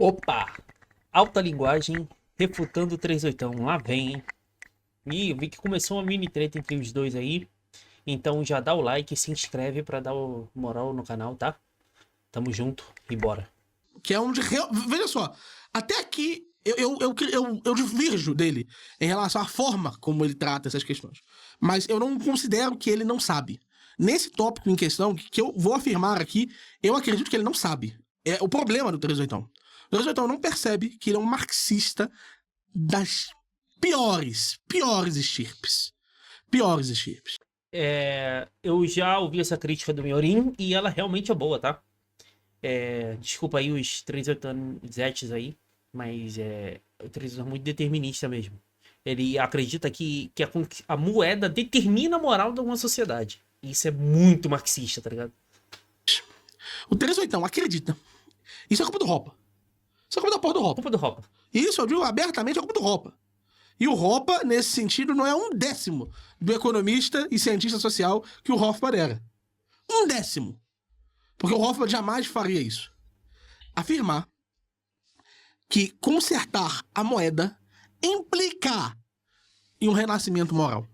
Opa! Alta linguagem refutando o 38. Lá vem, hein? Ih, eu vi que começou uma mini treta entre os dois aí. Então já dá o like e se inscreve pra dar o moral no canal, tá? Tamo junto e bora. Que é onde. Veja só, até aqui eu divirjo dele em relação à forma como ele trata essas questões. Mas eu não considero que ele não sabe. Nesse tópico em questão, que eu vou afirmar aqui, eu acredito que ele não sabe. É o problema do 38. O 38 não percebe que ele é um marxista das piores estirpes. Piores estirpes. Eu já ouvi essa crítica do Miorin e ela realmente é boa, tá? Desculpa aí os 38 aí, mas o 38 é muito determinista mesmo. Ele acredita que a moeda determina a moral de uma sociedade. Isso é muito marxista, tá ligado? O 38 acredita. Isso é culpa do Ropa. Isso é culpa da porra do Ropa. Culpa do Ropa. Isso, eu digo abertamente, é culpa do Ropa. E o Ropa, nesse sentido, não é um décimo do economista e cientista social que o Hoffman era. Um décimo. Porque o Hoffman jamais faria isso. Afirmar que consertar a moeda implica em um renascimento moral.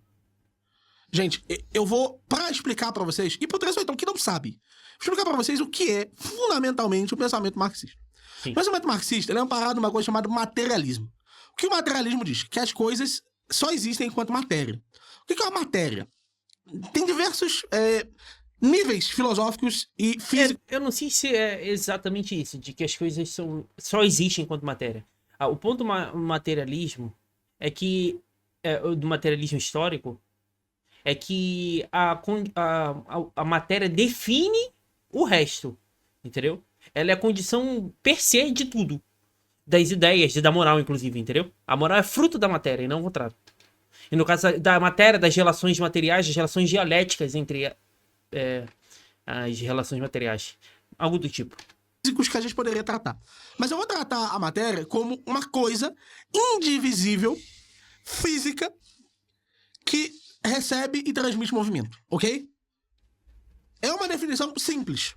Gente, eu vou, pra explicar pra vocês, e pro 38 que não sabe, vou explicar pra vocês o que é fundamentalmente o pensamento marxista. Sim. O pensamento marxista ele é amparado numa coisa chamada materialismo. O que o materialismo diz? Que as coisas só existem enquanto matéria. O que é uma matéria? Tem diversos níveis filosóficos e físicos. Eu não sei se é exatamente isso, de que as coisas só existem enquanto matéria. O ponto do materialismo é que, do materialismo histórico, é que a matéria define o resto, entendeu? Ela é a condição per se de tudo. Das ideias, da moral, inclusive, entendeu? A moral é fruto da matéria e não o contrário. E no caso da matéria, das relações materiais, das relações dialéticas entre as relações materiais. Algo do tipo. Que a gente poderia tratar. Mas eu vou tratar a matéria como uma coisa indivisível, física, que recebe e transmite movimento, ok? É uma definição simples.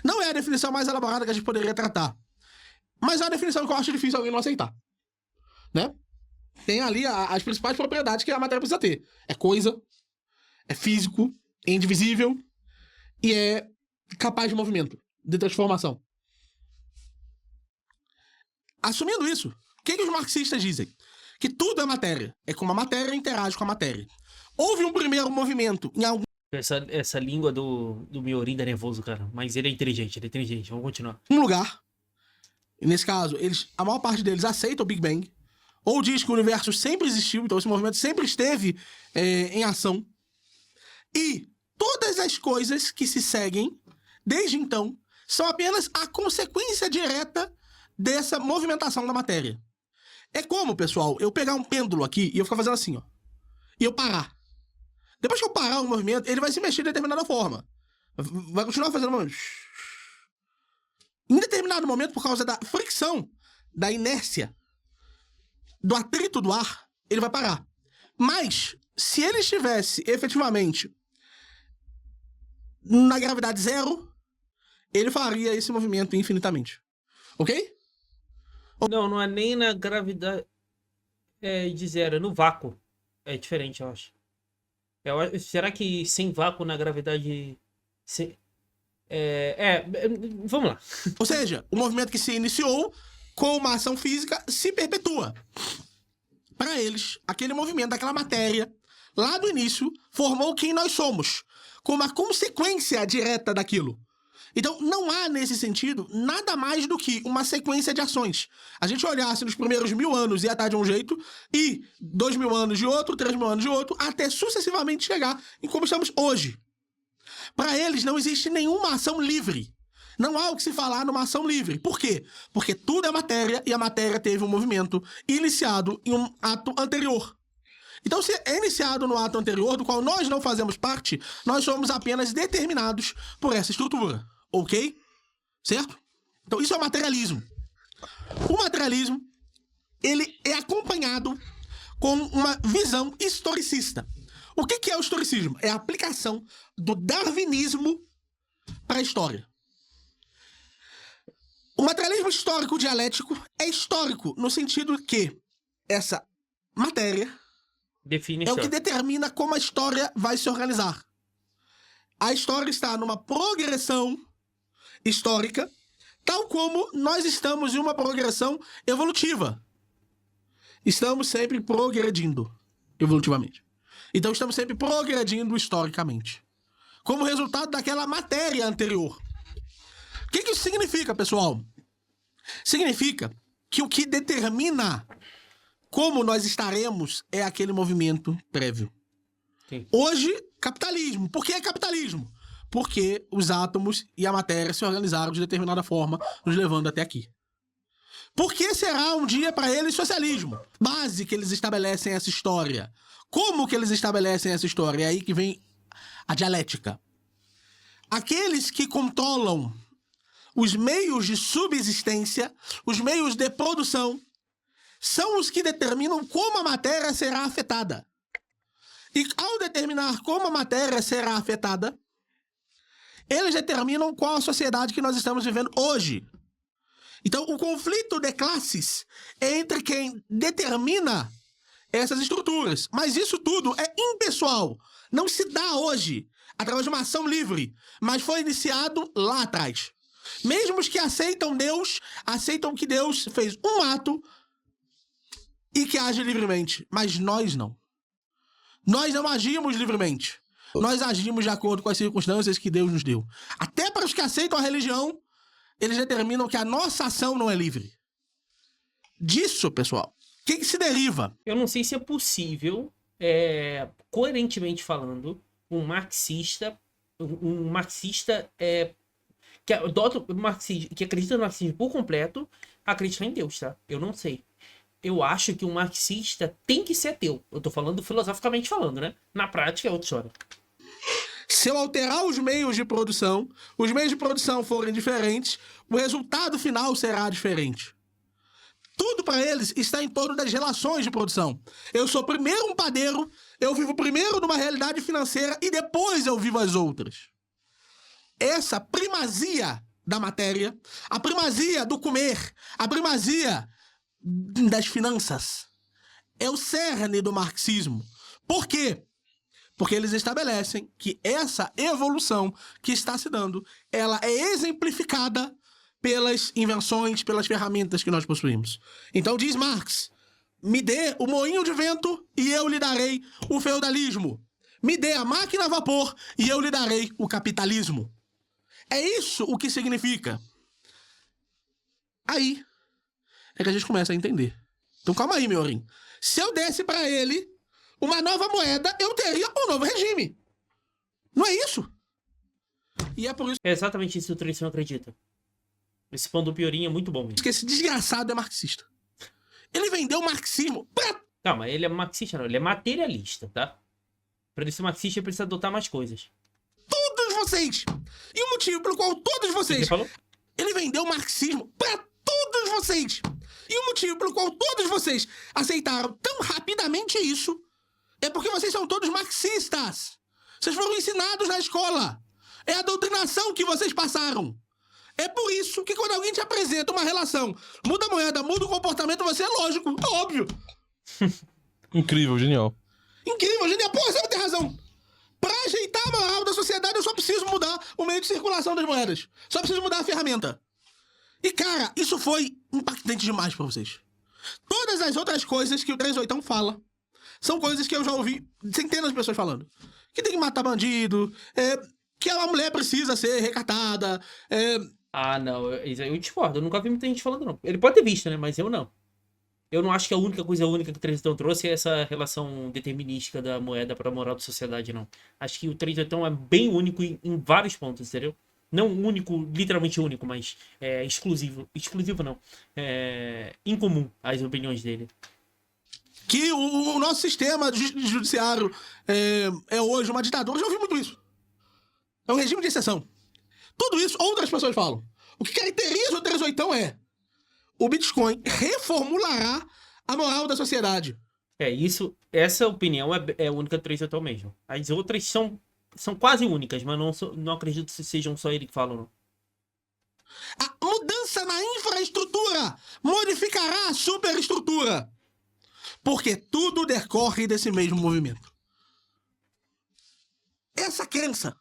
Não é a definição mais elaborada que a gente poderia tratar. Mas é uma definição que eu acho difícil alguém não aceitar. Né? Tem ali as principais propriedades que a matéria precisa ter. É coisa, é físico, é indivisível e é capaz de movimento, de transformação. Assumindo isso, o que os marxistas dizem? Que tudo é matéria. É como a matéria interage com a matéria. Houve um primeiro movimento em algum Essa língua do Miorin é nervoso, cara. Mas ele é inteligente, Vamos continuar. lugar. E nesse caso, a maior parte deles aceita o Big Bang. Ou diz que o universo sempre existiu, então esse movimento sempre esteve em ação. E todas as coisas que se seguem, desde então, são apenas a consequência direta dessa movimentação da matéria. É como, pessoal, eu pegar um pêndulo aqui e eu ficar fazendo assim, ó. E eu parar. Depois que eu parar o movimento, ele vai se mexer de determinada forma. Vai continuar fazendo... Em determinado momento, por causa da fricção, da inércia, do atrito do ar, ele vai parar. Mas, se ele estivesse efetivamente na gravidade zero, ele faria esse movimento infinitamente. Ok? Não é nem na gravidade de zero, é no vácuo. É diferente, eu acho. Será que sem vácuo na gravidade... Vamos lá. Ou seja, o movimento que se iniciou com uma ação física se perpetua. Para eles, aquele movimento, aquela matéria, lá do início, formou quem nós somos, como uma consequência direta daquilo. Então, não há, nesse sentido, nada mais do que uma sequência de ações. A gente olhasse nos primeiros 1000 anos ia estar de um jeito, e 2000 anos de outro, 3000 anos de outro, até sucessivamente chegar em como estamos hoje. Para eles, não existe nenhuma ação livre. Não há o que se falar numa ação livre. Por quê? Porque tudo é matéria e a matéria teve um movimento iniciado em um ato anterior. Então, se é iniciado no ato anterior, do qual nós não fazemos parte, nós somos apenas determinados por essa estrutura. Ok? Certo? Então, isso é o materialismo. O materialismo, ele é acompanhado com uma visão historicista. O que é o historicismo? É a aplicação do darwinismo para a história. O materialismo histórico dialético é histórico no sentido que essa matéria Define é o que história. determina como a história vai se organizar. A história está numa progressão histórica, tal como nós estamos em uma progressão evolutiva. Estamos sempre progredindo evolutivamente. Então estamos sempre progredindo historicamente. Como resultado daquela matéria anterior. O que isso significa, pessoal? Significa que o que determina como nós estaremos é aquele movimento prévio. Sim. Hoje, capitalismo. Por que capitalismo? Porque os átomos e a matéria se organizaram de determinada forma, nos levando até aqui. Por que será um dia para eles socialismo? Base que eles estabelecem essa história. Como que eles estabelecem essa história? É aí que vem a dialética. Aqueles que controlam os meios de subsistência, os meios de produção, são os que determinam como a matéria será afetada. E ao determinar como a matéria será afetada, eles determinam qual a sociedade que nós estamos vivendo hoje. Então, o conflito de classes é entre quem determina essas estruturas. Mas isso tudo é impessoal. Não se dá hoje através de uma ação livre, mas foi iniciado lá atrás. Mesmo os que aceitam Deus, aceitam que Deus fez um ato e que age livremente. Mas nós não. Nós não agimos livremente. Nós agimos de acordo com as circunstâncias que Deus nos deu. Até para os que aceitam a religião, eles determinam que a nossa ação não é livre. Disso, pessoal, o que se deriva? Eu não sei se é possível, coerentemente falando, um marxista que adota o marxismo, que acredita no marxismo por completo, acreditar em Deus, tá? Eu não sei. Eu acho que um marxista tem que ser ateu. Eu tô falando filosoficamente falando, né? Na prática é outra história. Se eu alterar os meios de produção forem diferentes, o resultado final será diferente. Tudo para eles está em torno das relações de produção. Eu sou primeiro um padeiro, eu vivo primeiro numa realidade financeira e depois eu vivo as outras. Essa primazia da matéria, a primazia do comer, a primazia das finanças é o cerne do marxismo. Por quê? Porque eles estabelecem que essa evolução que está se dando, ela é exemplificada pelas invenções, pelas ferramentas que nós possuímos. Então diz Marx, me dê o moinho de vento e eu lhe darei o feudalismo. Me dê a máquina a vapor e eu lhe darei o capitalismo. É isso o que significa. Aí é que a gente começa a entender. Então calma aí, meu Orim. Se eu desse pra ele uma nova moeda, eu teria um novo regime. Não é isso? E é por isso É exatamente isso que o Tristão acredita. Esse ponto do Piorinho é muito bom mesmo. que esse desgraçado é marxista. Ele vendeu o marxismo pra... Calma, ele é marxista não, ele é materialista, tá? Pra ele ser marxista, ele precisa adotar mais coisas. todos vocês. E o motivo pelo qual todos O que vocês... você falou? Ele vendeu o marxismo pra todos vocês. E o motivo pelo qual todos vocês aceitaram tão rapidamente isso é porque vocês são todos marxistas. Vocês foram ensinados na escola. É a doutrinação que vocês passaram. É por isso que quando alguém te apresenta uma relação, muda a moeda, muda o comportamento, você é lógico, é óbvio. Incrível, genial. Incrível, genial. Porra, você vai ter razão. Pra ajeitar a moral da sociedade, eu só preciso mudar o meio de circulação das moedas. Só preciso mudar a ferramenta. E, cara, isso foi impactante demais pra vocês. Todas as outras coisas que o 38 fala são coisas que eu já ouvi centenas de pessoas falando. Que tem que matar bandido, que a mulher precisa ser recatada, Ah, não, eu discordo. Eu nunca vi muita gente falando, não. Ele pode ter visto, né? Mas eu não. Eu não acho que a única coisa única que o Tristão trouxe é essa relação determinística da moeda para a moral da sociedade, não. Acho que o Tristão é bem único em vários pontos, entendeu? Não único, literalmente único, mas exclusivo. Exclusivo não. Incomum às opiniões dele. que o nosso sistema judiciário é hoje uma ditadura. Eu já ouvi muito isso. É um regime de exceção. Tudo isso outras pessoas falam. O que caracteriza o 38 é: o Bitcoin reformulará a moral da sociedade. Essa opinião é única do 38 mesmo. As outras são quase únicas, mas não acredito que sejam só ele que fala, não. A mudança na infraestrutura modificará a superestrutura. Porque tudo decorre desse mesmo movimento. Essa crença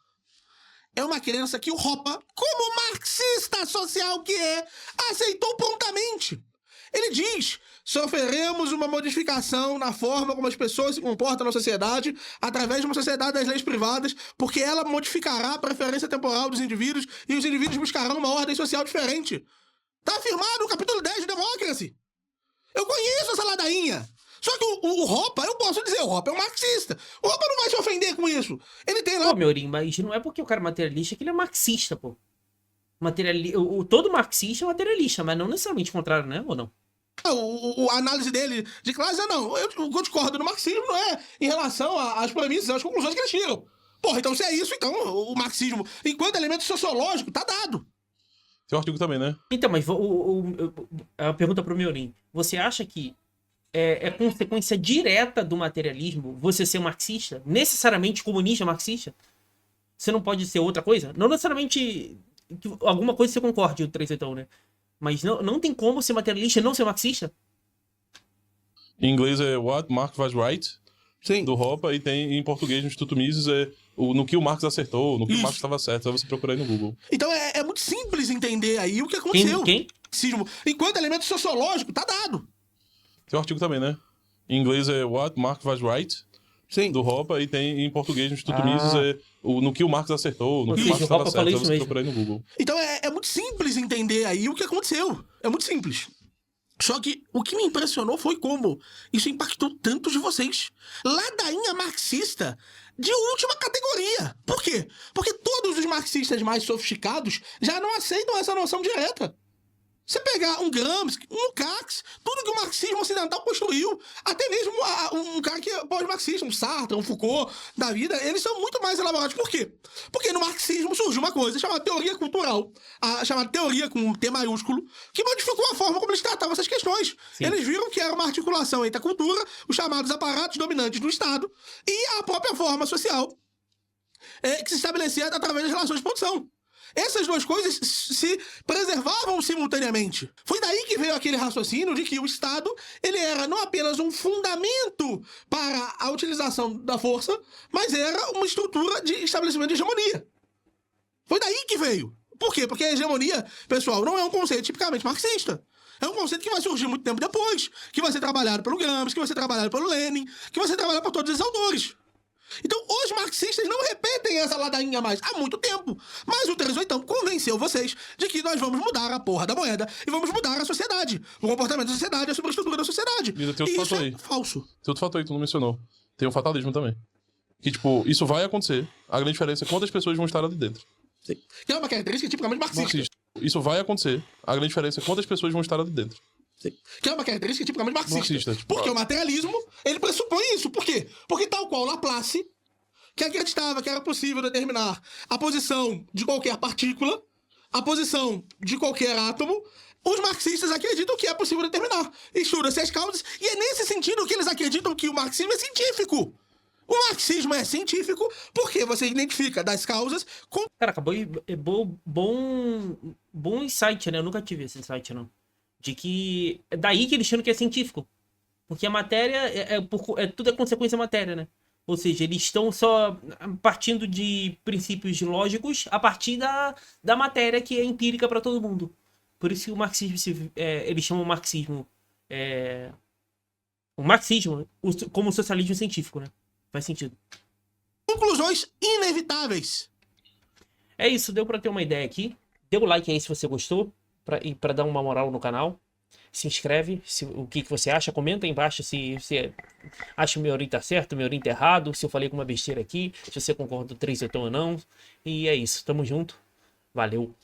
é uma crença que o Hoppe, como marxista social que é, aceitou prontamente. Ele diz: sofreremos uma modificação na forma como as pessoas se comportam na sociedade através de uma sociedade das leis privadas, porque ela modificará a preferência temporal dos indivíduos e os indivíduos buscarão uma ordem social diferente. Tá afirmado no capítulo 10 de Democracy. Eu conheço essa ladainha. Só que o Hoppe, eu posso dizer, o Hoppe é um marxista. O Hoppe não vai se ofender com isso. Ele tem lá... Pô, Meurinho, mas não é porque o cara é materialista que ele é marxista, pô. Todo marxista é materialista, mas não necessariamente o contrário, né? Ou não? A análise dele de classe é não. Eu discordo do marxismo não é em relação às premissas, às conclusões que eles tiram. Porra, então se é isso, então o marxismo, enquanto elemento sociológico, tá dado. Tem um artigo também, né? Então, mas a pergunta pro Meurinho. Você acha que é consequência direta do materialismo você ser marxista? Necessariamente comunista marxista? Você não pode ser outra coisa? Não necessariamente alguma coisa você concorde, o 381, né? Mas não tem como ser materialista e não ser marxista? Em inglês é What Marx was Right, Sim. do Hoppe, e tem em português no Instituto Mises no que o Marx acertou, no que o Marx estava certo. Só você procurar aí no Google. Então é muito simples entender aí o que aconteceu. Quem? Marxismo, enquanto elemento sociológico, tá dado. Tem um artigo também, né? Em inglês é What Marx was Right, Sim. do Hoppe, e tem em português no Instituto Mises no que o Marx acertou, no que o Ou Marx seja, o estava Hoppe certo. falou Só isso você mesmo. procurar aí no Google. Então é muito simples entender aí o que aconteceu. É muito simples. Só que o que me impressionou foi como isso impactou tantos de vocês. Ladainha marxista de última categoria. Por quê? Porque todos os marxistas mais sofisticados já não aceitam essa noção direta. Você pegar um Gramsci, um Lukács, tudo que o marxismo ocidental construiu, até mesmo um cara que é pós-marxista, um Sartre, um Foucault da vida, eles são muito mais elaborados. Por quê? Porque no marxismo surgiu uma coisa chamada teoria cultural, chamada teoria com T maiúsculo, que modificou a forma como eles tratavam essas questões. Sim. Eles viram que era uma articulação entre a cultura, os chamados aparatos dominantes do Estado, e a própria forma social que se estabelecia através das relações de produção. Essas duas coisas se preservavam simultaneamente. Foi daí que veio aquele raciocínio de que o Estado ele era não apenas um fundamento para a utilização da força, mas era uma estrutura de estabelecimento de hegemonia. Foi daí que veio. Por quê? Porque a hegemonia, pessoal, não é um conceito tipicamente marxista. É um conceito que vai surgir muito tempo depois, que vai ser trabalhado pelo Gramsci, que vai ser trabalhado pelo Lenin, que vai ser trabalhado por todos esses autores. Então, os marxistas não repetem essa ladainha mais há muito tempo. Mas o 381 convenceu vocês de que nós vamos mudar a porra da moeda e vamos mudar a sociedade. O comportamento da sociedade, a superestrutura da sociedade. Vida, tem outro E isso fator é aí. falso. Tem outro fator aí que tu não mencionou. Tem o fatalismo também. Que, tipo, isso vai acontecer. A grande diferença é quantas pessoas vão estar ali dentro. Sim. Que é uma característica tipicamente marxista. Marxista. Isso vai acontecer. A grande diferença é quantas pessoas vão estar ali dentro. Sim. Que é uma característica tipicamente marxista. Marxista, tipo, Porque o materialismo, ele pressupõe isso. Por quê? Porque tal qual Laplace, que acreditava que era possível determinar a posição de qualquer partícula, a posição de qualquer átomo, os marxistas acreditam que é possível determinar. Estuda-se as causas, e é nesse sentido que eles acreditam que o marxismo é científico. O marxismo é científico porque você identifica das causas com... Cara, acabou bom insight, né? Eu nunca tive esse insight, não. De que é daí que eles acham que é científico. Porque a matéria tudo é consequência da matéria, né? Ou seja, eles estão só partindo de princípios lógicos a partir da matéria que é empírica para todo mundo. Por isso que o marxismo, eles chamam o marxismo como socialismo científico, né? Faz sentido. conclusões inevitáveis. É isso, deu para ter uma ideia aqui. Dê o like aí se você gostou, para dar uma moral no canal. Se inscreve, o que você acha, comenta aí embaixo se você acha que o Meurinho tá certo, o Meurinho tá errado, se eu falei com uma besteira aqui, se você concorda com o 3 ou não. E é isso, tamo junto, valeu.